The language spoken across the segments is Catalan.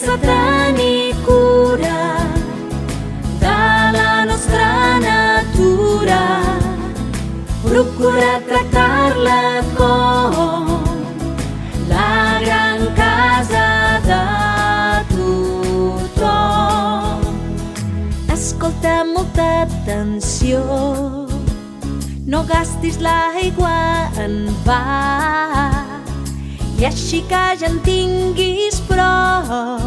Comença a tenir cura de la nostra natura. Procura tractar-la com la gran casa de tothom. Escolta amb molta atenció, no gastis l'aigua en va, i així que ja en tinguis prou,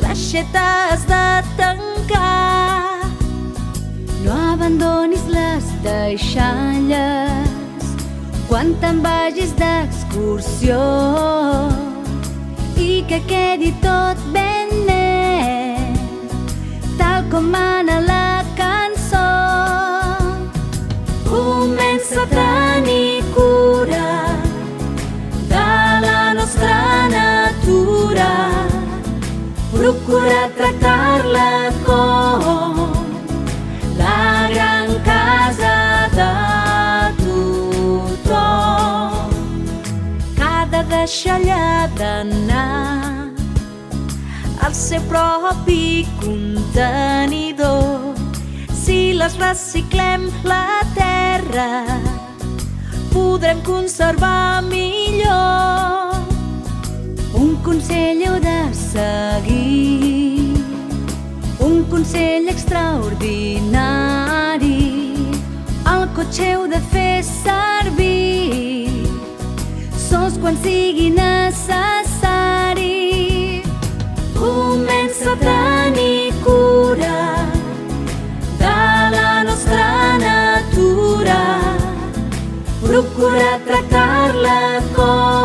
l'aixeta has de tancar. No abandonis les deixalles quan te'n vagis d'excursió, i que quedi tot ben net, tal com mana la cançó. Comença a tenir cura de la nostra natura. Procura tractar-la com la gran casa de tothom. Cada deixalla ha d'anar al seu propi contenidor. Si les reciclem, la terra podrem conservar millor. Un consell heu de seguir, un consell extraordinari. El cotxe heu de fer servir sols quan sigui necessari. Comença a tenir cura de la nostra natura. Procura tractar-la com